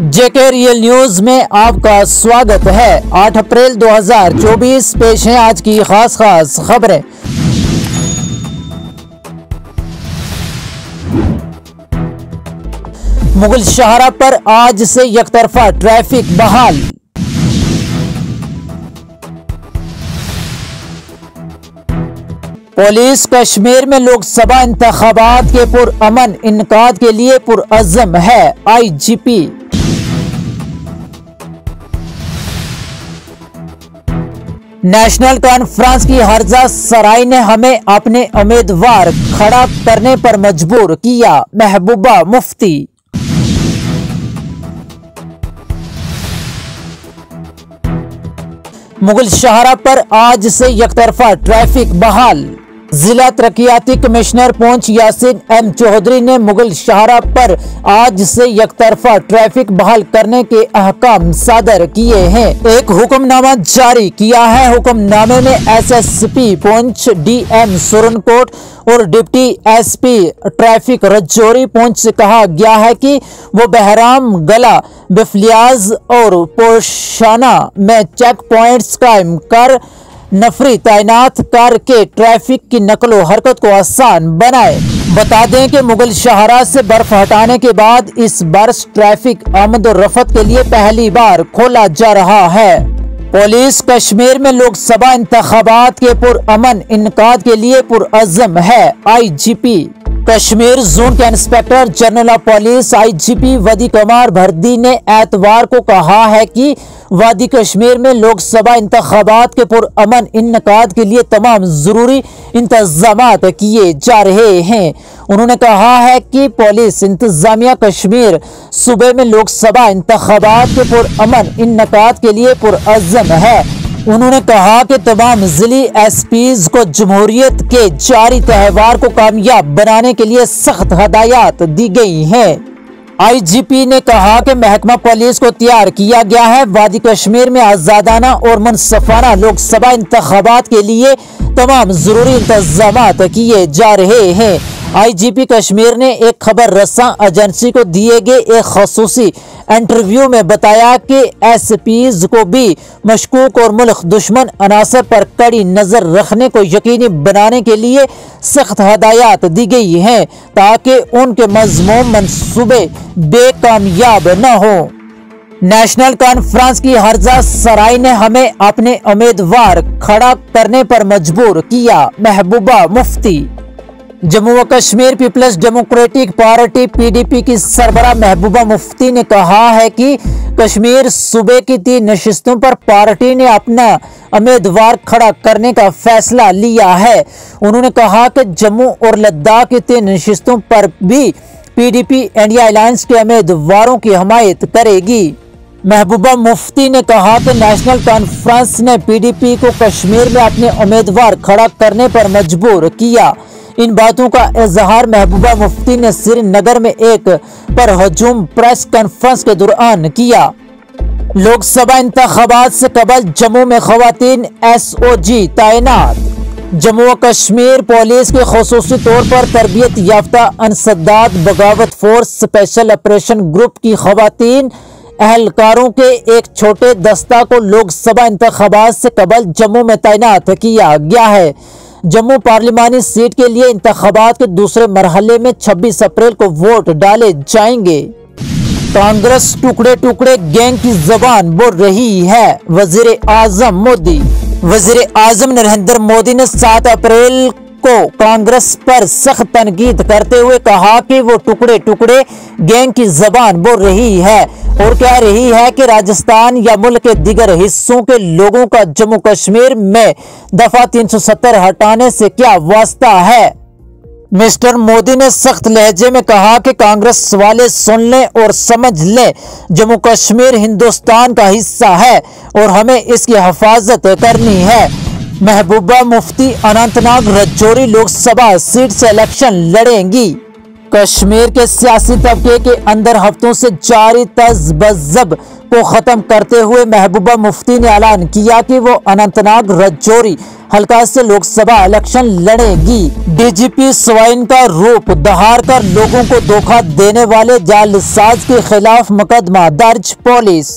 जेके real news में आपका स्वागत है। 8 अप्रैल 2024 पेश है आज की खास खबरें। मुगल शाहरा पर आज से यकतरफा ट्रैफिक बहाल। पुलिस कश्मीर में लोकसभा इंतखाबात के पुरअमन इनकाद के लिए पुरअज़्म है। आईजीपी नेशनल कॉन्फ्रेंस की हर्जा सराय ने हमें अपने उम्मीदवार खड़ा करने पर मजबूर किया। महबूबा मुफ्ती मुगल शाहरा पर आज से यकतरफा ट्रैफिक बहाल। जिला तरक्याती कमिश्नर पुंछ यासीन एम चौधरी ने मुगल शाहरा पर आज से यकतरफा ट्रैफिक बहाल करने के अहकाम सादर किए हैं। एक हुक्मनामा जारी किया है। हुक्मनामे में एसएसपी पुंछ, डीएम सुरनकोट और deputy SP traffic Rajouri Poonch से कहा गया है कि वो बहराम, गला, बिफलियाज और पोशाना में चेक पॉइंट्स कायम कर नफरी तैनात करके ट्रैफिक की नकलो हरकत को आसान बनाए। बता दें कि मुगल शाहरा से बर्फ हटाने के बाद इस बरस ट्रैफिक आमद और रफत के लिए पहली बार खोला जा रहा है। पुलिस कश्मीर में लोकसभा इंतखाबात के पुरअमन इनकाद के लिए पुरअज़्म है। आईजीपी कश्मीर जोन के inspector general of police IGP Vadi Kumar Bhardi ने एतवार को कहा है कि वादी कश्मीर में लोकसभा इंतखाबात के पुरअमन इनकाद के लिए तमाम जरूरी इंतजामात किए जा रहे हैं। उन्होंने कहा है कि पुलिस इंतजामिया कश्मीर सूबे में लोकसभा इंतखाबात के पुरअमन इनकाद के लिए पुरअज़्म है। उन्होंने कहा कि तमाम जिली एसपीज को जमहूरियत के जारी त्यौहार को कामयाब बनाने के लिए सख्त हदायत दी गई हैं। आईजीपी ने कहा कि महकमा पुलिस को तैयार किया गया है। वादी कश्मीर में आजादाना और मुनसफाना लोकसभा इंतखाबात के लिए तमाम जरूरी इंतजामात किए जा रहे हैं। आईजीपी कश्मीर ने एक खबर रसा एजेंसी को दिए गए एक खसूसी इंटरव्यू में बताया कि एसपीज को भी मशकूक और मुल्क दुश्मन अनासर पर कड़ी नजर रखने को यकीनी बनाने के लिए सख्त हदायत दी गई हैं ताकि उनके मज़मूम मंसूबे बेकामयाब न हो। नेशनल कॉन्फ्रेंस की हर्जा सराय ने हमें अपने उम्मीदवार खड़ा करने पर मजबूर किया। महबूबा मुफ्ती जम्मू व Kashmir Peoples Democratic Party PDP की सरबराह महबूबा मुफ्ती ने कहा है कि कश्मीर सूबे की 3 नशिस्तों पर पार्टी ने अपना उम्मीदवार खड़ा करने का फैसला लिया है। उन्होंने कहा कि जम्मू और लद्दाख की 3 नशिस्तों पर भी पीडीपी इंडिया अलायंस के उम्मीदवारों की हमायत करेगी। महबूबा मुफ्ती ने कहा कि नेशनल कॉन्फ्रेंस ने पीडीपी को कश्मीर में अपने उम्मीदवार खड़ा करने पर मजबूर किया। इन बातों का इजहार महबूबा मुफ्ती ने श्रीनगर में एक परहजूम प्रेस कॉन्फ्रेंस के दौरान किया। लोकसभा इंतखाबात से कबल जम्मू में खवातीन एसओजी तैनात। जम्मू व कश्मीर पुलिस के खुसूसी तौर पर तरबियत याफ्ता अंसदाद बगावत फोर्स स्पेशल ऑपरेशन ग्रुप की खवातीन अहलकारों के एक छोटे दस्ता को लोकसभा इंतखाबात से कबल जम्मू में तैनात किया गया है। जम्मू पार्लिमानी सीट के लिए इंतखाबात के दूसरे मरहले में 26 अप्रैल को वोट डाले जाएंगे। कांग्रेस टुकड़े टुकड़े गैंग की जबान बोल रही है। वजीर आजम मोदी वजीर आजम नरेंद्र मोदी ने 7 अप्रैल को कांग्रेस पर सख्त तनकीद करते हुए कहा कि वो टुकड़े टुकड़े गैंग की जबान बोल रही है और कह रही है कि राजस्थान या मुल्क के दीगर हिस्सों के लोगों का जम्मू कश्मीर में दफा 370 हटाने से क्या वास्ता है। मिस्टर मोदी ने सख्त लहजे में कहा कि कांग्रेस वाले सुन लें और समझ लें, जम्मू कश्मीर हिंदुस्तान का हिस्सा है और हमें इसकी हिफाजत करनी है। महबूबा मुफ्ती अनंतनाग रजौरी लोकसभा सीट से इलेक्शन लड़ेंगी। कश्मीर के सियासी तबके के अंदर हफ्तों से जारी तज़ब्ज़ब को ख़त्म करते हुए महबूबा मुफ्ती ने ऐलान किया कि वो अनंतनाग रजौरी हल्का से लोकसभा इलेक्शन लड़ेगी। डीजीपी स्वाइन का रूप दहाड़ कर लोगों को धोखा देने वाले जालसाज के खिलाफ मुकदमा दर्ज। पुलिस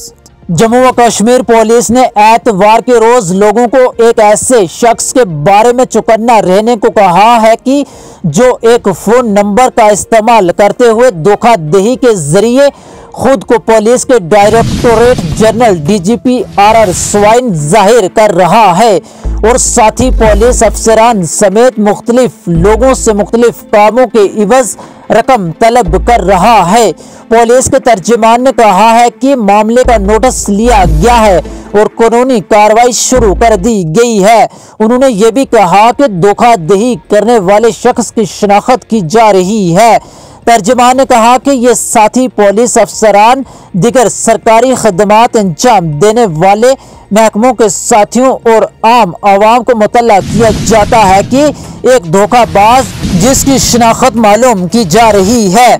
जम्मू व कश्मीर पुलिस ने एतवार के रोज लोगों को एक ऐसे शख्स के बारे में चौकन्ना रहने को कहा है कि जो एक फोन नंबर का इस्तेमाल करते हुए धोखाधड़ी के जरिए खुद को पुलिस के directorate general DGP are swine जाहिर कर रहा है और साथ ही पुलिस अफसरान समेत मुख्तलिफ लोगों से मुख्तलिफ कामों के इवज रकम तलब कर रहा है। पुलिस के तर्जुमान ने कहा है कि मामले का नोटिस लिया गया है और कानूनी कार्रवाई शुरू कर दी गई है। उन्होंने ये भी कहा कि धोखाधड़ी करने वाले शख्स की शिनाख्त की जा रही है। तर्जुमान ने कहा कि ये साथी पुलिस अफसरान, दिगर सरकारी खदमात अंजाम देने वाले महकमों के साथियों और आम आवाम को मुतल्ला किया जाता है कि एक धोखाबाज जिसकी शिनाख्त मालूम की जा रही है